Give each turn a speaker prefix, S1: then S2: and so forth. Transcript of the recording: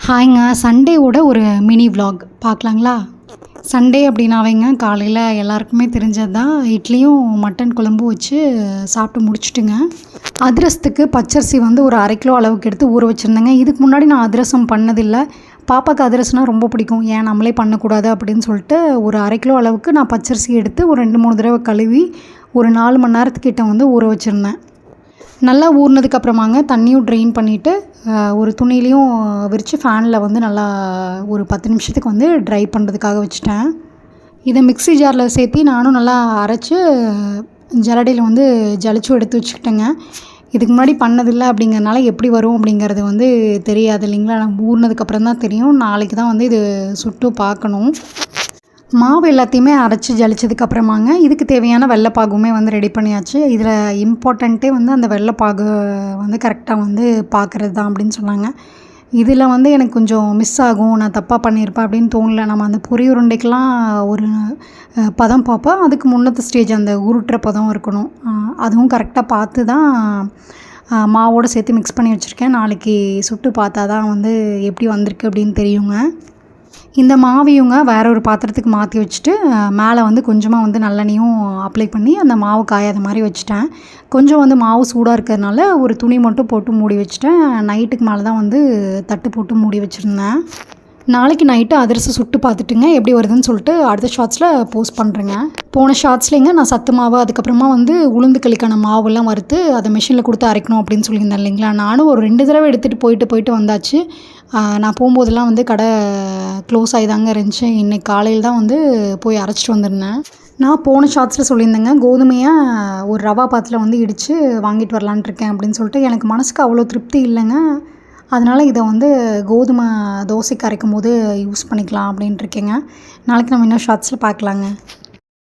S1: ஹாய்ங்க. சண்டேவோட ஒரு mini vlog பார்க்கலாங்களா? Sunday அப்படின்னாவேங்க காலையில் எல்லாருக்குமே தெரிஞ்சது தான். இட்லியும் மட்டன் குழம்பும் வச்சு சாப்பிட்டு முடிச்சுட்டுங்க. அதிரசத்துக்கு பச்சரிசி வந்து ஒரு 1/2 கிலோ அளவுக்கு எடுத்து ஊற வச்சுருந்தேங்க. இதுக்கு முன்னாடி நான் அதிரசம் பண்ணதில்லை. பாப்பாவுக்கு அதிரசம்னா ரொம்ப பிடிக்கும். ஏன் நம்மளே பண்ணக்கூடாது அப்படின்னு சொல்லிட்டு ஒரு 1/2 கிலோ அளவுக்கு நான் பச்சரிசி எடுத்து ஒரு 2-3 தடவை கழுவி ஒரு 4 மணி நேரத்துக்கிட்ட வந்து ஊற வச்சுருந்தேன். நல்லா ஊறினதுக்கப்புறமாங்க தண்ணியும் ட்ரெயின் பண்ணிவிட்டு ஒரு துணியிலையும் விரித்து ஃபேனில் வந்து நல்லா ஒரு 10 நிமிஷத்துக்கு வந்து ட்ரை பண்ணுறதுக்காக வச்சுட்டேன். இதை மிக்ஸி ஜாரில் சேர்த்து நானும் நல்லா அரைச்சி ஜல்லடையில் வந்து ஜலிச்சும் எடுத்து வச்சுக்கிட்டேங்க. இதுக்கு முன்னாடி பண்ணதில்லை அப்படிங்கிறனால எப்படி வரும் அப்படிங்கிறது வந்து தெரியாது இல்லைங்களா? நம்ம ஊறினதுக்கப்புறம் தான் தெரியும். நாளைக்கு தான் வந்து இது சுட்டு பார்க்கணும். மாவு எல்லாத்தையுமே அரைச்சி ஜலிச்சதுக்கப்புறமாங்க இதுக்கு தேவையான வெள்ளைப்பாகுமே வந்து ரெடி பண்ணியாச்சு. இதில் இம்பார்ட்டண்ட்டே வந்து அந்த வெள்ளைப்பாகு வந்து கரெக்டாக வந்து பார்க்குறது தான் அப்படின்னு சொன்னாங்க. இதில் வந்து எனக்கு கொஞ்சம் மிஸ் ஆகும், நான் தப்பாக பண்ணியிருப்பேன் அப்படின்னு தோணல. நம்ம அந்த பொரி உருண்டைக்கெலாம் ஒரு பதம் பார்ப்போம். அதுக்கு முன்னத்த ஸ்டேஜ் அந்த உருட்டுற பதம் இருக்கணும். அதுவும் கரெக்டாக பார்த்து தான் மாவோடு சேர்த்து மிக்ஸ் பண்ணி வச்சுருக்கேன். நாளைக்கு சுட்டு பார்த்தா தான் வந்து எப்படி வந்திருக்கு அப்படின்னு தெரியுங்க. இந்த மாவையுங்க வேற ஒரு பாத்திரத்துக்கு மாற்றி வச்சுட்டு மேலே வந்து கொஞ்சமாக வந்து நல்லெண்ணெயும் அப்ளை பண்ணி அந்த மாவு காயாத மாதிரி வச்சுட்டேன். கொஞ்சம் வந்து மாவு சூடாக இருக்கிறதுனால ஒரு துணி மட்டும் போட்டு மூடி வச்சுட்டேன். நைட்டுக்கு மேலே தான் வந்து தட்டு போட்டு மூடி வச்சுருந்தேன். நாளைக்கு நைட்டு அதிரசம் சுட்டு பார்த்துட்டுங்க எப்படி வருதுன்னு சொல்லிட்டு அடுத்த ஷார்ட்ஸில் போஸ்ட் பண்ணுறேங்க. போன ஷார்ட்ஸ்லேங்க நான் சத்து மாவு அதுக்கப்புறமா வந்து உளுந்து களிக்கான மாவுலாம் வறுத்து அதை மிஷினில் கொடுத்து அரைக்கணும் அப்படின்னு சொல்லியிருந்தேன் இல்லைங்களா? நானும் ஒரு 2 தடவை எடுத்துகிட்டு போயிட்டு வந்தாச்சு. நான் போகும்போதெல்லாம் வந்து கடை க்ளோஸ் ஆகி தாங்க இருந்துச்சு. இன்றைக்கி காலையில் தான் வந்து போய் அரைச்சிட்டு வந்திருந்தேன். நான் போன ஷார்ட்ஸில் சொல்லியிருந்தேங்க கோதுமையை ஒரு ரவா பாத்தில் வந்து இடித்து வாங்கிட்டு வரலான்ட்டு இருக்கேன் அப்படின்னு சொல்லிட்டு. எனக்கு மனசுக்கு அவ்வளோ திருப்தி இல்லைங்க. அதனால் இதை வந்து கோதுமை தோசைக்கு அரைக்கும் போது யூஸ் பண்ணிக்கலாம் அப்படின்ட்டு இருக்கேங்க. நாளைக்கு நம்ம இன்னும் ஷார்ட்ஸில் பார்க்கலாங்க.